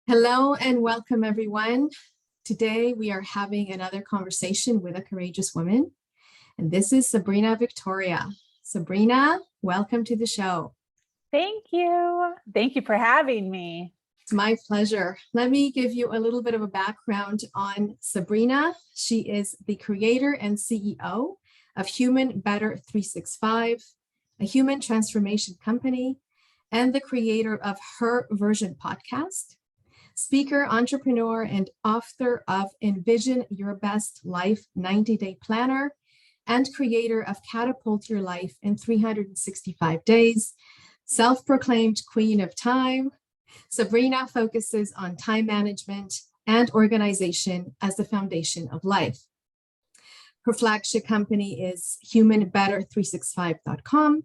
Hello and welcome, everyone. Today we are having another conversation with a courageous woman, and this is Sabrina Victoria. Sabrina, welcome to the show. Thank you. Thank you for having me. It's my pleasure. Let me give you a little bit of a background on Sabrina. She is the creator and CEO of Human Better 365, a human transformation company, and the creator of Her Version podcast. Speaker, entrepreneur, and author of Envision Your Best Life 90-Day Planner, and creator of Catapult Your Life in 365 Days, self-proclaimed Queen of Time. Sabrina focuses on time management and organization as the foundation of life. Her flagship company is humanbetter365.com.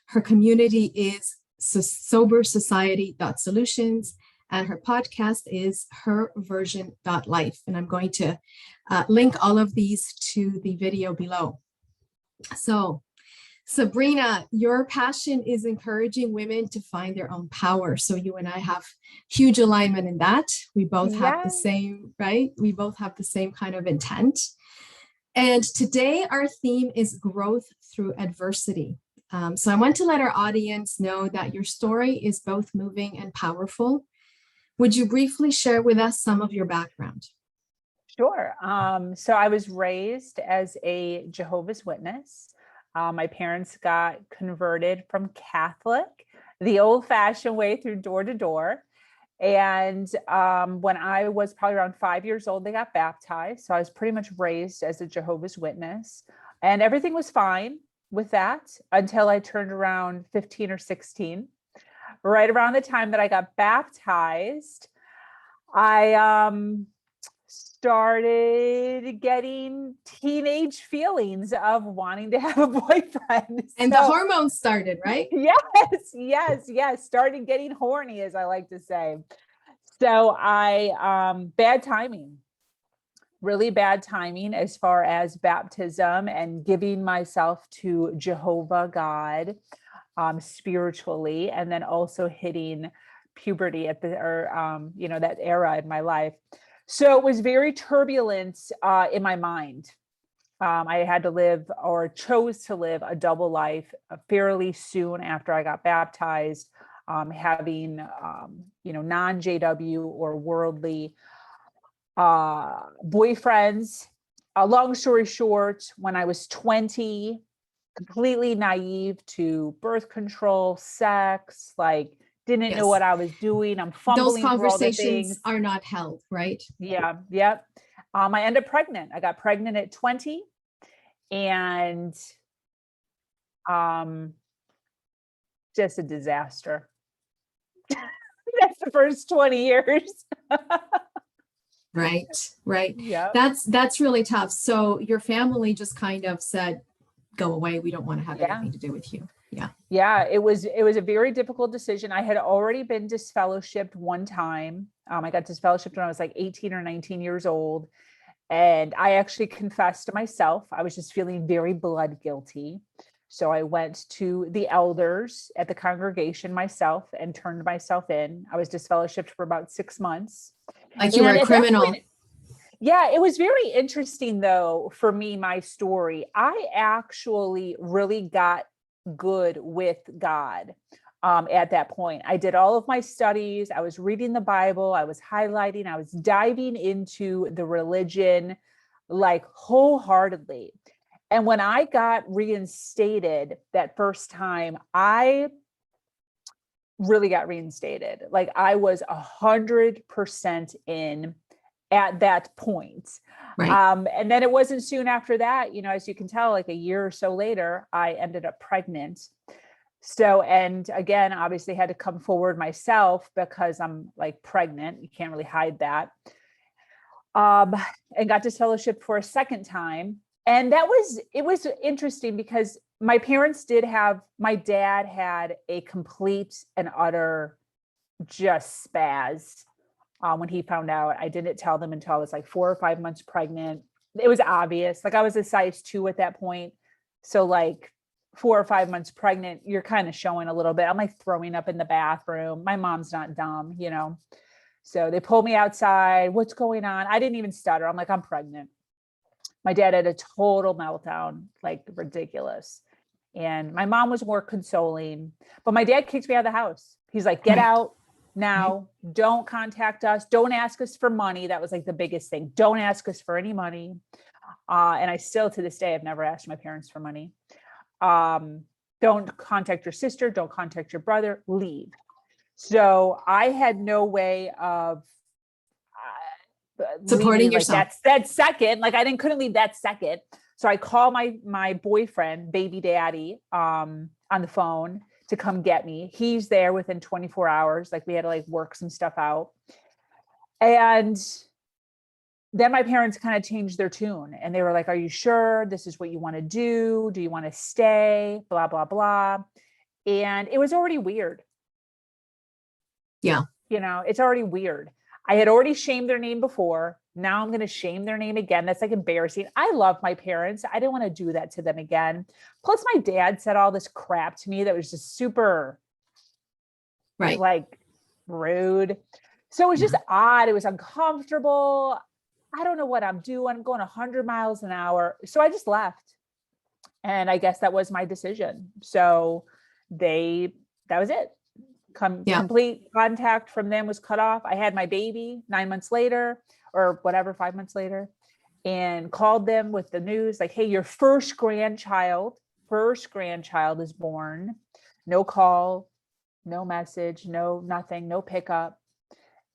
Her community is sobersociety.solutions. And her podcast is herversion.life. And I'm going to link all of these to the video below. So, Sabrina, your passion is encouraging women to find their own power. So you and I have huge alignment in that. We both have the same, right? We both have the same kind of intent. And today our theme is growth through adversity. So I want to let our audience know that your story is both moving and powerful. Would you briefly share with us some of your background? Sure. So I was raised as a Jehovah's Witness. My parents got converted from Catholic, the old-fashioned way, through door to door. And when I was probably around 5 years old, they got baptized. So I was pretty much raised as a Jehovah's Witness. And everything was fine with that until I turned around 15 or 16. Right around the time that I got baptized, I started getting teenage feelings of wanting to have a boyfriend. And the hormones started, right? Yes. Started getting horny, as I like to say. So bad timing, really bad timing as far as baptism and giving myself to Jehovah God. Spiritually, and then also hitting puberty at that era in my life. So it was very turbulent in my mind. I had to live, or chose to live, a double life fairly soon after I got baptized, having non-JW or worldly boyfriends. Long story short, when I was 20, completely naive to birth control, sex, didn't know what I was doing. I'm fumbling. Those conversations are not held, right? Yeah. Yep. I ended up pregnant. I got pregnant at 20, and just a disaster. That's the first 20 years. Right. Yeah. That's really tough. So your family just kind of said, go away. We don't want to have anything to do with you. Yeah. It was a very difficult decision. I had already been disfellowshipped one time. I got disfellowshipped when I was 18 or 19 years old. And I actually confessed to myself. I was just feeling very blood guilty. So I went to the elders at the congregation myself and turned myself in. I was disfellowshipped for about 6 months. Like you were a criminal. Yeah, it was very interesting, though, for me, my story. I actually really got good with God at that point. I did all of my studies. I was reading the Bible. I was highlighting. I was diving into the religion wholeheartedly. And when I got reinstated that first time, I really got reinstated. I was 100% in at that point. Right. And then it wasn't soon after that, as you can tell, a year or so later, I ended up pregnant. So, and again, obviously had to come forward myself because I'm pregnant. You can't really hide that. And got disfellowshipped for a second time. And it was interesting because my dad had a complete and utter just spaz. When he found out. I didn't tell them until I was 4 or 5 months pregnant. It was obvious. I was a size 2 at that point. So 4 or 5 months pregnant, you're kind of showing a little bit. I'm throwing up in the bathroom. My mom's not dumb, So they pulled me outside. What's going on? I didn't even stutter. I'm like, I'm pregnant. My dad had a total meltdown, like ridiculous. And my mom was more consoling, but my dad kicked me out of the house. He's like, get out now. Don't contact us. Don't ask us for money. That was like the biggest thing. Don't ask us for any money. And I still, to this day, I've never asked my parents for money. Don't contact your sister. Don't contact your brother. Leave. So I had no way of supporting leaving, yourself. Like that second, like couldn't leave that second. So I call my boyfriend, baby daddy, on the phone to come get me. He's there within 24 hours. Like we had to like work some stuff out. And then my parents kind of changed their tune and they were like, are you sure this is what you want to do? Do you want to stay? Blah, blah, blah. And it was already weird. Yeah. You know, it's already weird. I had already shamed their name before. Now I'm going to shame their name again. That's like embarrassing. I love my parents. I didn't want to do that to them again. Plus my dad said all this crap to me that was just super like rude. So it was just odd. It was uncomfortable. I don't know what I'm doing. I'm going 100 miles an hour. So I just left. And I guess that was my decision. So that was it. Complete contact from them was cut off. I had my baby 9 months later or whatever, 5 months later, and called them with the news like, hey, your first grandchild is born. No call, no message, no nothing, no pickup.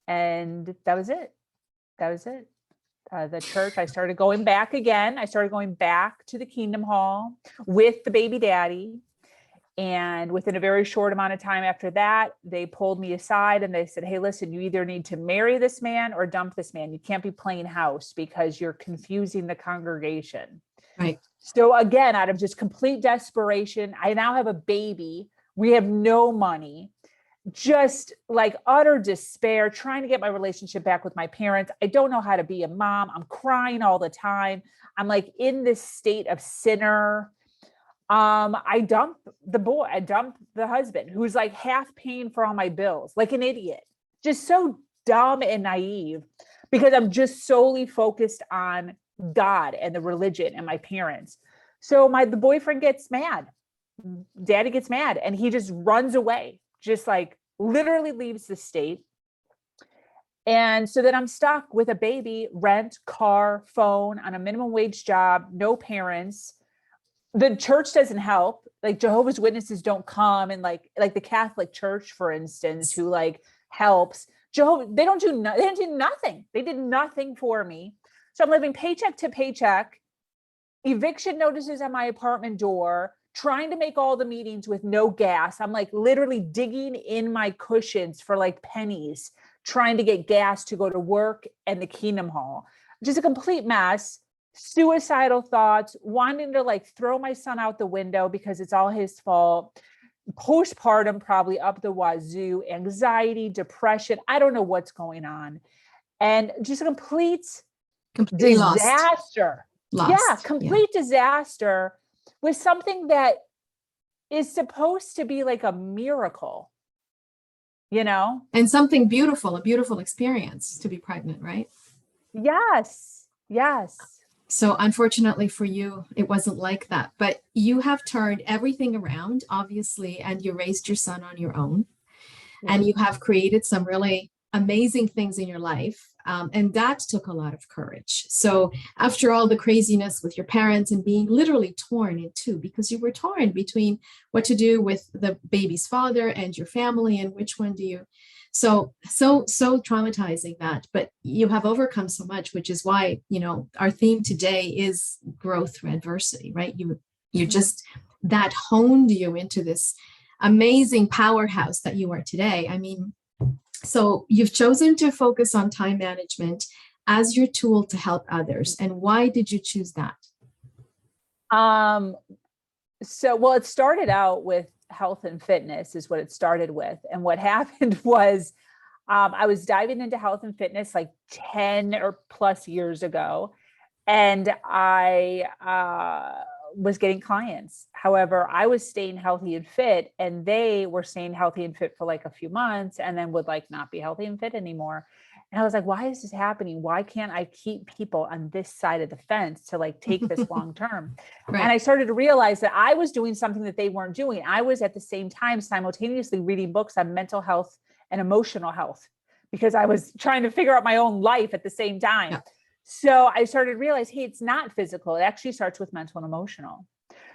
And that was it. The church, I started going back again. I started going back to the Kingdom Hall with the baby daddy. And within a very short amount of time after that, they pulled me aside and they said, hey, listen, you either need to marry this man or dump this man. You can't be playing house because you're confusing the congregation. Right. So again, out of just complete desperation, I now have a baby. We have no money, just like utter despair, trying to get my relationship back with my parents. I don't know how to be a mom. I'm crying all the time. I'm like in this state of sinner. I dumped the husband who's like half paying for all my bills, like an idiot, just so dumb and naive because I'm just solely focused on God and the religion and my parents. So the boyfriend gets mad, daddy gets mad, and he just runs away, just like literally leaves the state. And so then I'm stuck with a baby, rent, car, phone, on a minimum wage job, no parents. The church doesn't help. Like Jehovah's Witnesses don't come, and like the Catholic Church, for instance, who like helps. They don't do nothing. They did nothing for me. So I'm living paycheck to paycheck, eviction notices at my apartment door, trying to make all the meetings with no gas. I'm like literally digging in my cushions for like pennies, trying to get gas to go to work and the Kingdom Hall. Just a complete mess. Suicidal thoughts, wanting to like throw my son out the window because it's all his fault. Postpartum, probably up the wazoo, anxiety, depression. I don't know what's going on. And just a complete disaster. Complete disaster with something that is supposed to be like a miracle, you know? And something beautiful, a beautiful experience to be pregnant, right? Yes. So unfortunately for you, it wasn't like that, but you have turned everything around, obviously, and you raised your son on your own, and you have created some really amazing things in your life. And that took a lot of courage. So after all the craziness with your parents and being literally torn in two, because you were torn between what to do with the baby's father and your family and which one do you, so traumatizing that, but you have overcome so much, which is why, you know, our theme today is growth through adversity, right? You just, that honed you into this amazing powerhouse that you are today. I mean, so you've chosen to focus on time management as your tool to help others. And why did you choose that? Well, it started out with health and fitness is what it started with. And what happened was I was diving into health and fitness like 10 or plus years ago. And I was getting clients. However, I was staying healthy and fit, and they were staying healthy and fit for like a few months and then would like not be healthy and fit anymore. And I was like, why is this happening? Why can't I keep people on this side of the fence to like take this long term? Right. And I started to realize that I was doing something that they weren't doing. I was at the same time simultaneously reading books on mental health and emotional health because I was trying to figure out my own life at the same time. Yeah. So I started to realize, hey, it's not physical. It actually starts with mental and emotional.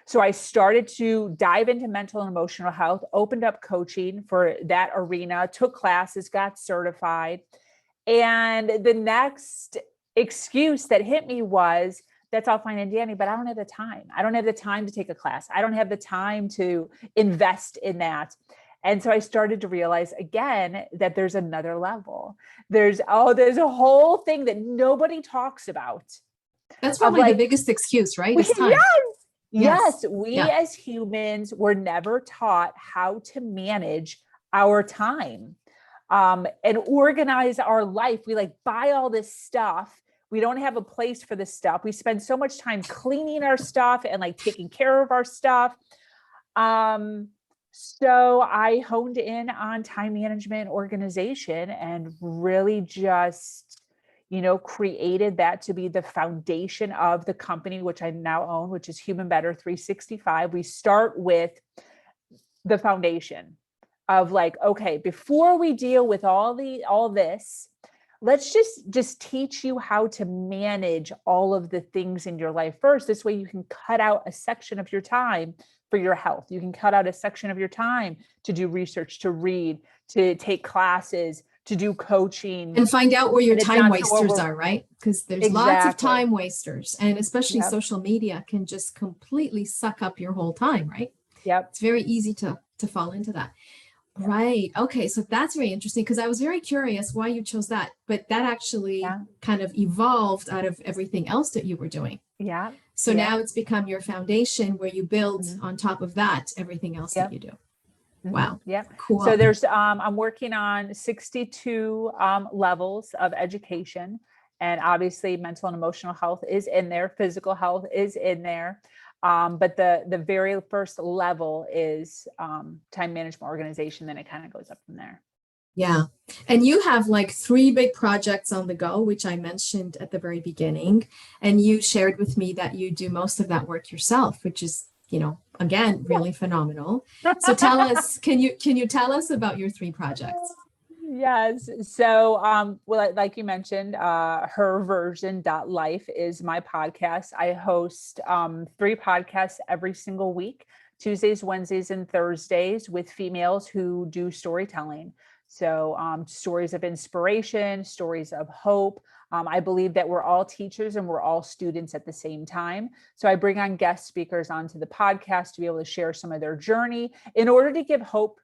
So I started to dive into mental and emotional health, opened up coaching for that arena, took classes, got certified. And the next excuse that hit me was, that's all fine and dandy, but I don't have the time. I don't have the time to take a class. I don't have the time to invest in that. And so I started to realize again that there's another level. There's a whole thing that nobody talks about. That's probably like, the biggest excuse, right? Is time. Yes. We as humans were never taught how to manage our time and organize our life. We like buy all this stuff. We don't have a place for this stuff. We spend so much time cleaning our stuff and like taking care of our stuff. So I honed in on time management, organization, and really just, created that to be the foundation of the company, which I now own, which is Human Better 365. We start with the foundation of like, okay, before we deal with all this, let's just teach you how to manage all of the things in your life first. This way you can cut out a section of your time for your health. You can cut out a section of your time to do research, to read, to take classes, to do coaching. And find out where your time wasters are, right? Because there's lots of time wasters, and especially social media can just completely suck up your whole time, right? Yep. It's very easy to fall into that. Right. Okay. So that's very interesting because I was very curious why you chose that, but that actually kind of evolved out of everything else that you were doing. Yeah. So now it's become your foundation where you build on top of that, everything else that you do. Wow. Yeah. Cool. So there's, I'm working on 62 levels of education, and obviously mental and emotional health is in there. Physical health is in there. But the very first level is time management organization. Then it kind of goes up from there. Yeah. And you have like 3 big projects on the go, which I mentioned at the very beginning. And you shared with me that you do most of that work yourself, which is, again, really phenomenal. So tell us, can you tell us about your 3 projects? Yes. So, well, like you mentioned, Her Version Life is my podcast. I host 3 podcasts every single week, Tuesdays, Wednesdays, and Thursdays, with females who do storytelling. So stories of inspiration, stories of hope. I believe that we're all teachers and we're all students at the same time. So I bring on guest speakers onto the podcast to be able to share some of their journey in order to give hope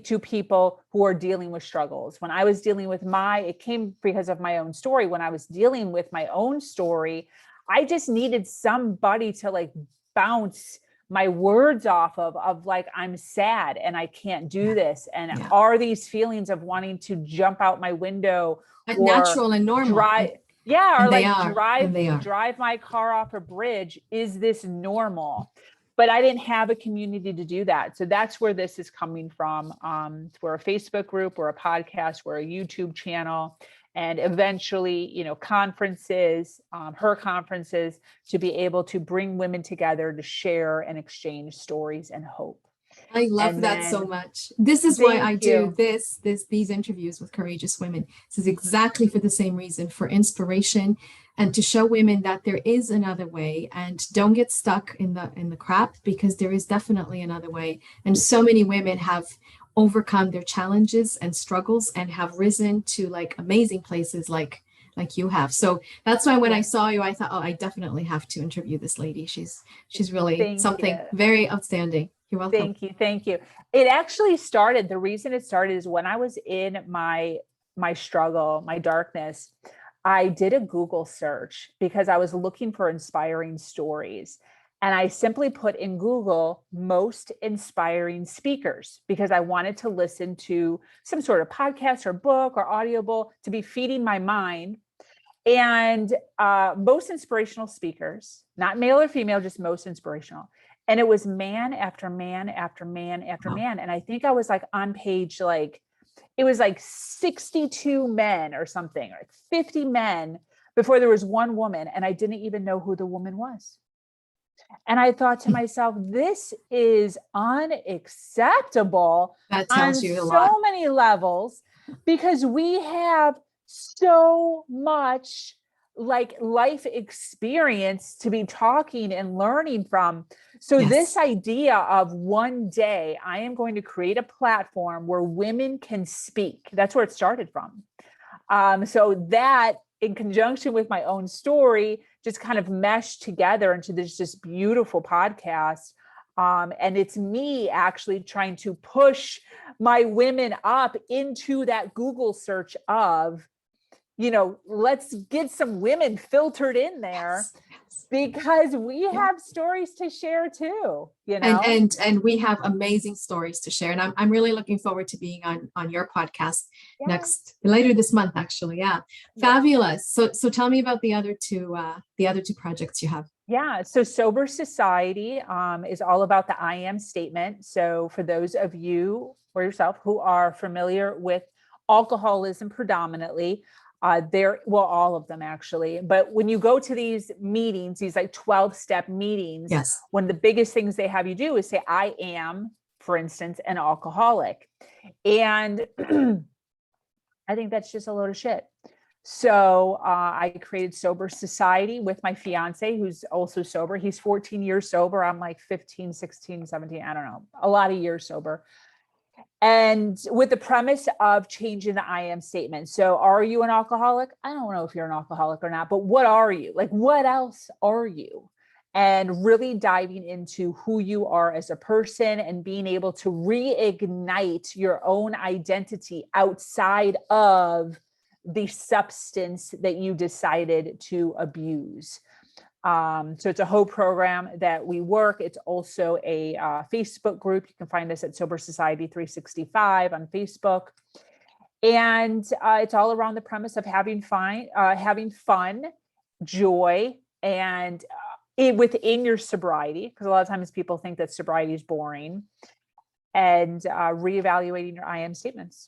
to people who are dealing with struggles. When I was dealing with it came because of my own story. When I was dealing with my own story, I just needed somebody to like bounce my words off of like, I'm sad and I can't do this. And are these feelings of wanting to jump out my window or natural and normal? Drive my car off a bridge. Is this normal? But I didn't have a community to do that. So that's where this is coming from. We're a Facebook group, we're a podcast, we're a YouTube channel, and eventually, conferences, her conferences, to be able to bring women together to share and exchange stories and hope. I love that so much. This is why I do these interviews with courageous women. This is exactly for the same reason, for inspiration and to show women that there is another way, and don't get stuck in the crap, because there is definitely another way. And so many women have overcome their challenges and struggles and have risen to like amazing places like you have. So that's why when I saw you, I thought, oh, I definitely have to interview this lady. She's really something very outstanding. You're welcome. Thank you. It actually started, the reason it started is when I was in my struggle, my darkness, I did a Google search because I was looking for inspiring stories. And I simply put in Google most inspiring speakers because I wanted to listen to some sort of podcast or book or audiobook to be feeding my mind. and most inspirational speakers, not male or female, just most inspirational. And it was man after man after man after man. And I think I was like on page, like, it was like 62 men or something, or like 50 men before there was one woman. And I didn't even know who the woman was. And I thought to myself, this is unacceptable That tells on you a lot. so many levels, because we have so much like life experience to be talking and learning from. So Yes. this idea of one day I am going to create a platform where women can speak, that's where it started from. So that, in conjunction with my own story, just kind of meshed together into this just beautiful podcast. And it's me actually trying to push my women up into that Google search of, you know, let's get some women filtered in there. Yes. Because we have stories to share too, you know, and we have amazing stories to share. And I'm really looking forward to being on your podcast later this month, actually. Yeah. Fabulous. So tell me about the other two projects you have. Yeah. So Sober Society is all about the I am statement. So for those of you or yourself who are familiar with alcoholism predominantly, all of them actually, but when you go to these meetings, these like 12-step meetings, Yes. one of the biggest things they have you do is say, I am, for instance, an alcoholic. And I think that's just a load of shit. So I created Sober Society with my fiance, who's also sober. He's 14 years sober. I'm like 15, 16, 17, I don't know, a lot of years sober. And with the premise of changing the I am statement. So are you an alcoholic? I don't know if you're an alcoholic or not, but what are you? Like, what else are you? And really diving into who you are as a person and being able to reignite your own identity outside of the substance that you decided to abuse. So it's a whole program that we work. It's also a Facebook group. You can find us at Sober Society 365 on Facebook. And it's all around the premise of having fun, joy, and within your sobriety, because a lot of times people think that sobriety is boring, and reevaluating your I am statements.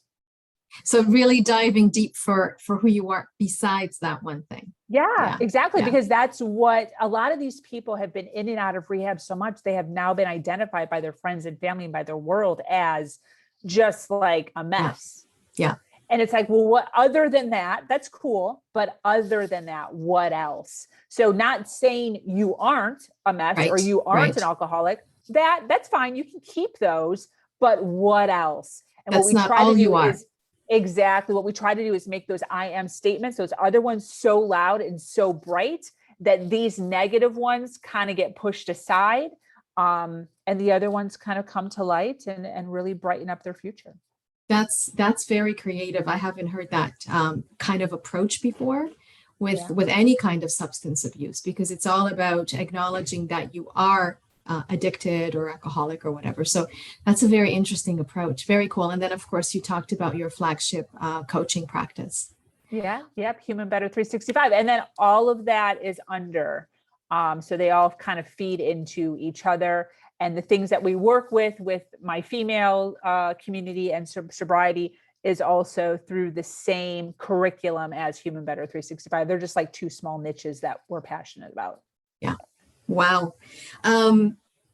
So really diving deep for who you are besides that one thing. Yeah, exactly. Yeah. Because that's what a lot of these people have been in and out of rehab so much. They have now been identified by their friends and family and by their world as just like a mess. Yeah. And it's like, well, what other than that, that's cool. But other than that, what else? So not saying you aren't a mess or you aren't an alcoholic, that's fine. You can keep those, but what else? And that's what we not try all to do you are. is exactly what we try to do is make those I am statements, those other ones so loud and so bright that these negative ones kind of get pushed aside. And the other ones kind of come to light and really brighten up their future. That's very creative. I haven't heard that kind of approach before with any kind of substance abuse, because it's all about acknowledging that you are addicted or alcoholic or whatever. So that's a very interesting approach. Very cool. And then of course you talked about your flagship coaching practice. Yeah. Yep. Human Better 365. And then all of that is under. So they all kind of feed into each other. And the things that we work with my female community and sobriety is also through the same curriculum as Human Better 365. They're just like two small niches that we're passionate about. Yeah. Wow.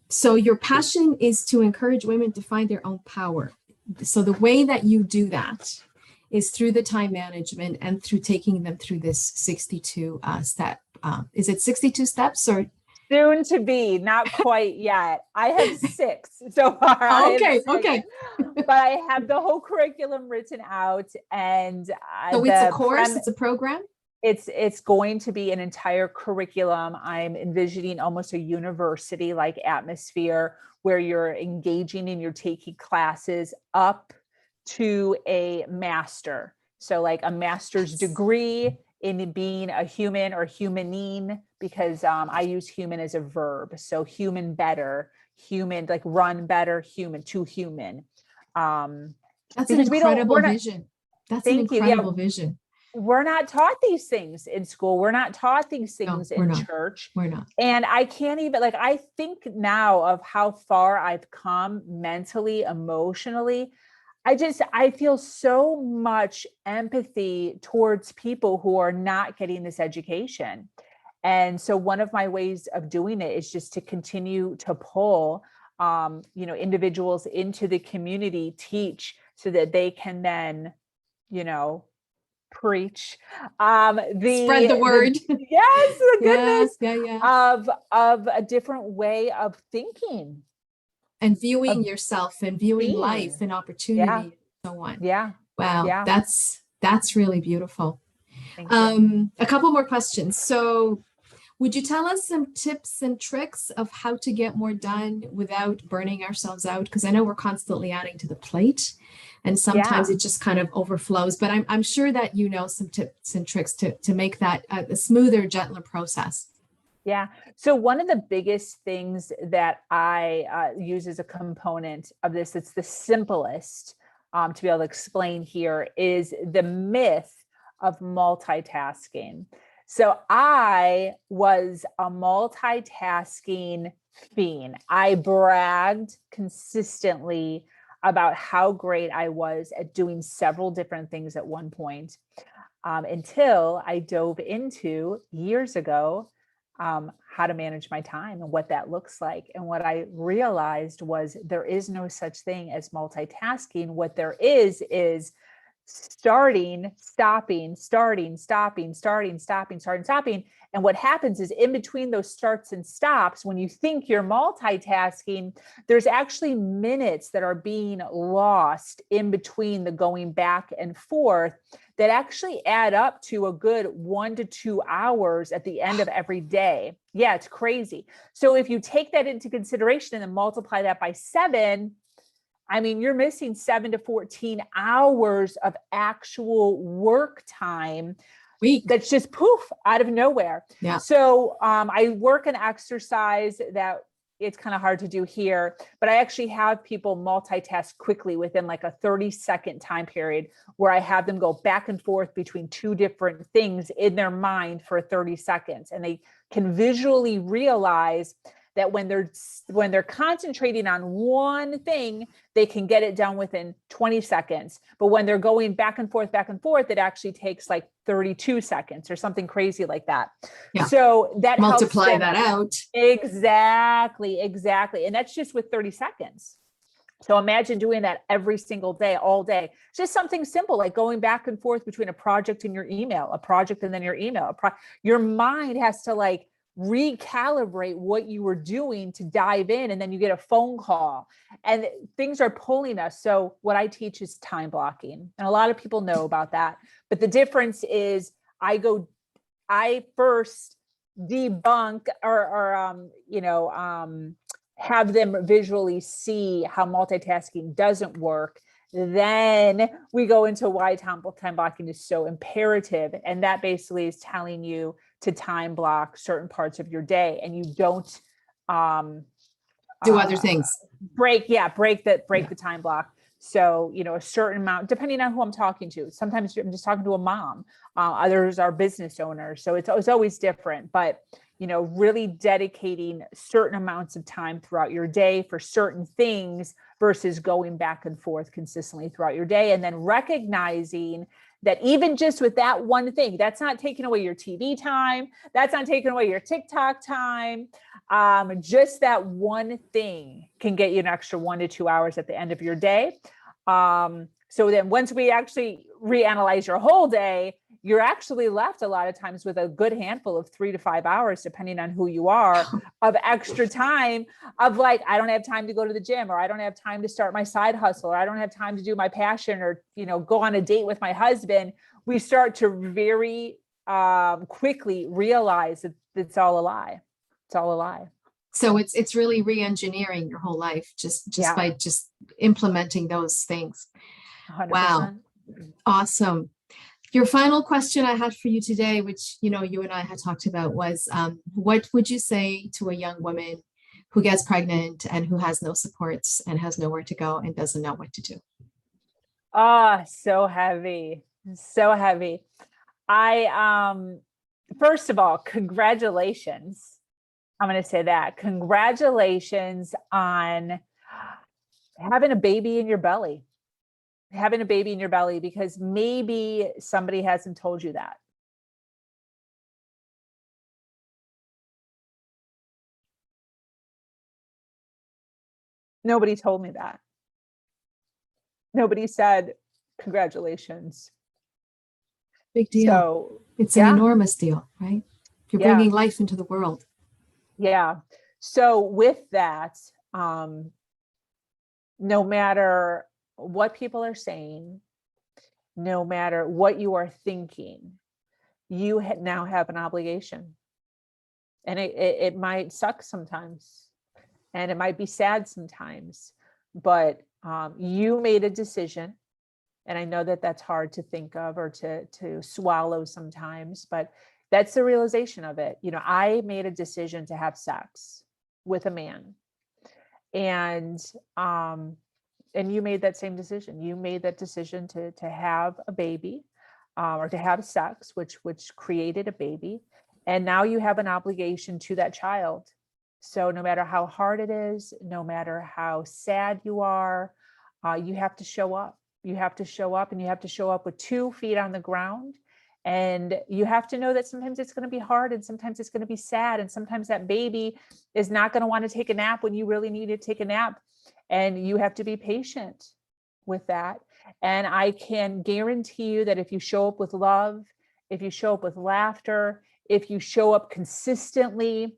So your passion is to encourage women to find their own power. So the way that you do that is through the time management and through taking them through this 62 step. Is it 62 steps or? Soon to be, not quite yet. I have 6 so far. Okay. But I have the whole curriculum written out, and so it's a course, it's a program. It's going to be an entire curriculum. I'm envisioning almost a university-like atmosphere where you're engaging and you're taking classes up to a master. So like a master's degree in being a human or humanine, because I use human as a verb. So human better, human, like run better, human to human. That's an incredible vision. That's an incredible vision. we're not taught these things in school. We're not taught these things we're in not. church. We're not. And I can't even, like, I think now of how far I've come mentally, emotionally. I feel so much empathy towards people who are not getting this education. And so one of my ways of doing it is just to continue to pull, individuals into the community, teach, so that they can then, preach Spread the word. yes, the goodness Yeah. of a different way of thinking And viewing of yourself and viewing life being. and opportunity Yeah, and so on. yeah, Wow, yeah. that's really beautiful. Thank you. A couple more questions. So would you tell us some tips and tricks of how to get more done without burning ourselves out? Because I know we're constantly adding to the plate and sometimes Yeah. it just kind of overflows, but I'm sure that you know some tips and tricks to make that a smoother, gentler process. Yeah. So one of the biggest things that I use as a component of this, it's the simplest to be able to explain here, is the myth of multitasking. So I was a multitasking fiend. I bragged consistently about how great I was at doing several different things at one point, until I dove into years ago how to manage my time and what that looks like. And what I realized was there is no such thing as multitasking. What there is starting, stopping, starting, stopping, starting, stopping, starting, stopping. And what happens is in between those starts and stops, when you think you're multitasking, there's actually minutes that are being lost in between the going back and forth that actually add up to a good 1 to 2 hours at the end of every day. Yeah, it's crazy. So if you take that into consideration and then multiply that by 7, I mean, you're missing 7 to 14 hours of actual work time. That's just poof out of nowhere. Yeah. So I work an exercise that it's kind of hard to do here, but I actually have people multitask quickly within like a 30-second time period where I have them go back and forth between 2 different things in their mind for 30 seconds. And they can visually realize that when they're concentrating on one thing, they can get it done within 20 seconds. But when they're going back and forth, it actually takes like 32 seconds or something crazy like that. Yeah. So that multiply helps that out. Exactly. And that's just with 30 seconds. So imagine doing that every single day, all day. It's just something simple, like going back and forth between a project and your email, a project and then your email. Your mind has to like recalibrate what you were doing to dive in, and then you get a phone call and things are pulling us. So what I teach is time blocking, and a lot of people know about that, but the difference is I first debunk or have them visually see how multitasking doesn't work. Then we go into why time blocking is so imperative. And that basically is telling you to time block certain parts of your day, and you don't do other things. Break the time block. So, a certain amount, depending on who I'm talking to. Sometimes I'm just talking to a mom. Others are business owners. So it's always different. But, really dedicating certain amounts of time throughout your day for certain things versus going back and forth consistently throughout your day. And then recognizing that even just with that one thing, that's not taking away your TV time. That's not taking away your TikTok time. Just that one thing can get you an extra 1 to 2 hours at the end of your day. So then once we actually reanalyze your whole day, you're actually left a lot of times with a good handful of 3 to 5 hours, depending on who you are, of extra time of like, I don't have time to go to the gym, or I don't have time to start my side hustle, or I don't have time to do my passion, or, go on a date with my husband. We start to very quickly realize that it's all a lie. It's all a lie. So it's really re-engineering your whole life just by just implementing those things. 100%. Wow. Awesome. Your final question I had for you today, which, you and I had talked about, was what would you say to a young woman who gets pregnant and who has no supports and has nowhere to go and doesn't know what to do? So heavy. So heavy. First of all, congratulations. I'm going to say that. Congratulations on having a baby in your belly. Having a baby in your belly, because maybe somebody hasn't told you that. Nobody told me that. Nobody said, congratulations. Big deal. So it's an enormous deal, right? You're bringing life into the world. Yeah. So with that, no matter what people are saying, no matter what you are thinking, you now have an obligation. And it might suck sometimes, and it might be sad sometimes, but you made a decision. And I know that that's hard to think of or to swallow sometimes, but that's the realization of it. You know, I made a decision to have sex with a man, and you made that same decision. You made that decision to have a baby, or to have sex, which created a baby. And now you have an obligation to that child. So no matter how hard it is, no matter how sad you are, you have to show up. You have to show up, and you have to show up with 2 feet on the ground. And you have to know that sometimes it's going to be hard, and sometimes it's going to be sad. And sometimes that baby is not going to want to take a nap when you really need to take a nap. And you have to be patient with that. And I can guarantee you that if you show up with love, if you show up with laughter, if you show up consistently,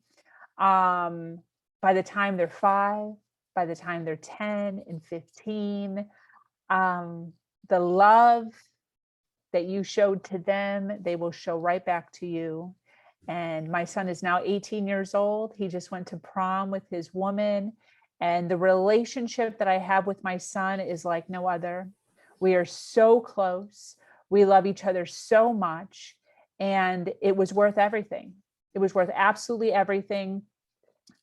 by the time they're 5, by the time they're 10 and 15, the love that you showed to them, they will show right back to you. And my son is now 18 years old. He just went to prom with his woman. And the relationship that I have with my son is like no other. We are so close. We love each other so much. And it was worth everything. It was worth absolutely everything.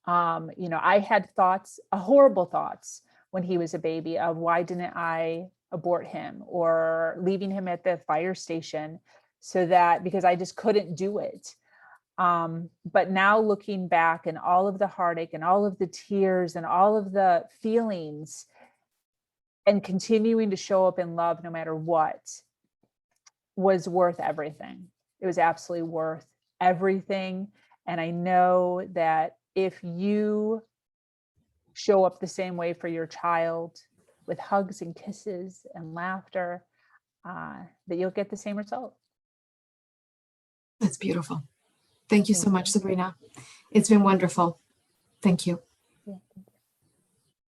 You know, I had thoughts, horrible thoughts when he was a baby of why didn't I abort him, or leaving him at the fire station, because I just couldn't do it. But now looking back, and all of the heartache and all of the tears and all of the feelings, and continuing to show up in love no matter what, was worth everything. It was absolutely worth everything. And I know that if you show up the same way for your child, with hugs and kisses and laughter, that you'll get the same result. That's beautiful. Thank you so much, Sabrina. It's been wonderful. Thank you.